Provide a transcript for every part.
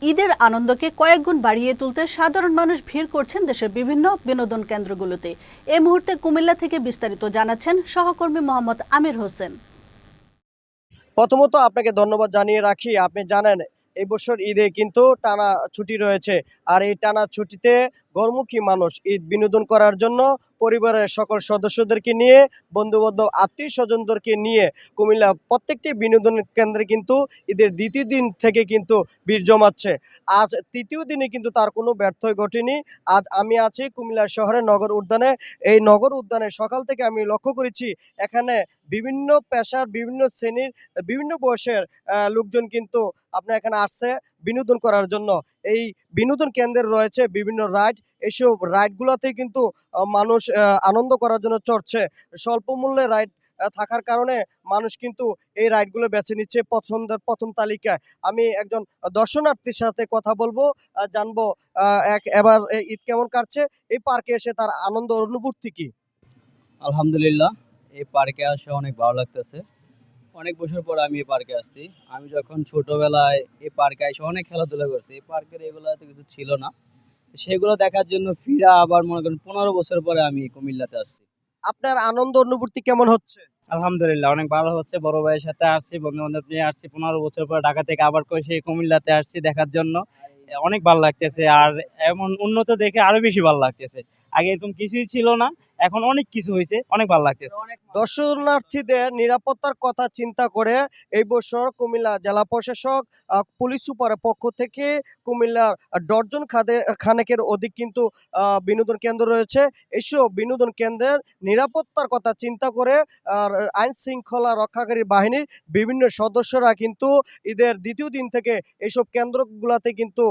ঈদের আনন্দকে কয়েকগুণ বাড়িয়ে তুলতে সাধারণ মানুষ ভিড় করছেন দেশের বিভিন্ন বিনোদন কেন্দ্রগুলোতে। এই মুহূর্তে কুমিল্লা থেকে বিস্তারিত জানাচ্ছেন সহকর্মী মোহাম্মদ আমির হোসেন। প্রথমত আপনাকে ধন্যবাদ জানিয়ে রাখি, আপনি জানেন এই বছর ঈদে কিন্তু টানা ছুটি রয়েছে। আর এই টানা ছুটিতে ঘরমুখী মানুষ ঈদ বিনোদন করার জন্য পরিবারের সকল সদস্যদেরকে নিয়ে, বন্ধুবান্ধব আত্মীয় স্বজনদেরকে নিয়ে কুমিল্লা প্রত্যেকটি বিনোদন কেন্দ্রে কিন্তু ঈদের দ্বিতীয় দিন থেকে কিন্তু ভিড় জমাচ্ছে। আজ তৃতীয় দিনে কিন্তু তার কোনো ব্যর্থই ঘটেনি। আজ আমি আছি কুমিল্লা শহরের নগর উদ্যানে। এই নগর উদ্যানে সকাল থেকে আমি লক্ষ্য করেছি এখানে বিভিন্ন পেশার, বিভিন্ন শ্রেণীর, বিভিন্ন বয়সের লোকজন কিন্তু আপনার এখানে আসছে বিনোদন করার জন্য। এই বিনোদন কেন্দ্রে রয়েছে বিভিন্ন রাইড। এইসব রাইডগুলোতে কিন্তু মানুষ আনন্দ করার জন্য চড়ছে। স্বল্প মূল্যে রাইড থাকার কারণে মানুষ কিন্তু এই রাইডগুলো বেছে নিচ্ছে পছন্দের প্রথম তালিকায়। আমি একজন দর্শনার্থীর সাথে কথা বলবো, জানবো এবার ঈদ কেমন কাটছে, এই পার্কে এসে তার আনন্দ অনুভূতি কি। আলহামদুলিল্লাহ, এই পার্কে আসে অনেক ভালো লাগতেছে। অনেক বছর পর আমি এই পার্কে আসছি। আমি যখন ছোটবেলায় এই পার্কে এসে অনেক খেলাধুলা করছি, এই পার্কের এগুলাতে কিছু ছিল না। সেগুলো দেখার জন্য ফিরা আবার মনে করেন 15 বছর পরে আমি কুমিল্লাতে আসছি। আপনার আনন্দ অনুভূতি কেমন হচ্ছে? আলহামদুলিল্লাহ, অনেক ভালো হচ্ছে। বড় ভাইয়ের সাথে আসছি, বন্ধু বান্ধব নিয়ে আসছি। 15 বছর পর ঢাকা থেকে আবার করে সেই কুমিল্লাতে আসছি দেখার জন্য। অনেক ভালো লাগতেছে। আর এমন উন্নত দেখে আরো বেশি ভালো লাগতেছে। আগে এরকম কিছুই ছিল না, এখন অনেক কিছু হয়েছে, অনেক ভালো লাগতেছে। দর্শনার্থীদের নিরাপত্তার কথা চিন্তা করে এই বছর কুমিল্লা জেলা প্রশাসক, পুলিশ সুপারের পক্ষ থেকে কুমিল্লার ডর্জন খানেকের অধিক কিন্তু বিনোদন কেন্দ্র রয়েছে। এইসব বিনোদন কেন্দ্রের নিরাপত্তার কথা চিন্তা করে আর আইন শৃঙ্খলা রক্ষাকারী বাহিনীর বিভিন্ন সদস্যরা কিন্তু ঈদের দ্বিতীয় দিন থেকে এইসব কেন্দ্রগুলোতে কিন্তু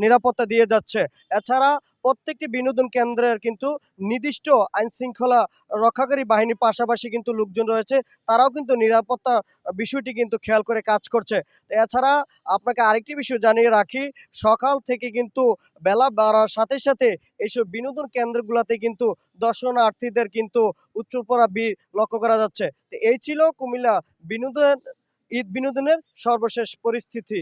নিরাপত্তা দিয়ে যাচ্ছে। এছাড়া প্রত্যেকটি বিনোদন কেন্দ্রের কিন্তু নির্দিষ্ট আইন শৃঙ্খলা রক্ষাকারী বাহিনীর পাশাপাশি কিন্তু লোকজন রয়েছে, তারাও কিন্তু নিরাপত্তার বিষয়টি কিন্তু খেয়াল করে কাজ করছে। এছাড়া আপনাকে আরেকটি বিষয় জানিয়ে রাখি, সকাল থেকে কিন্তু বেলা বাড়ার সাথে সাথে এইসব বিনোদন কেন্দ্রগুলোতে কিন্তু দর্শনার্থীদের কিন্তু উচ্চপড়া ভিড় লক্ষ্য করা যাচ্ছে। তো এই ছিল কুমিল্লা বিনোদন ঈদ বিনোদনের সর্বশেষ পরিস্থিতি।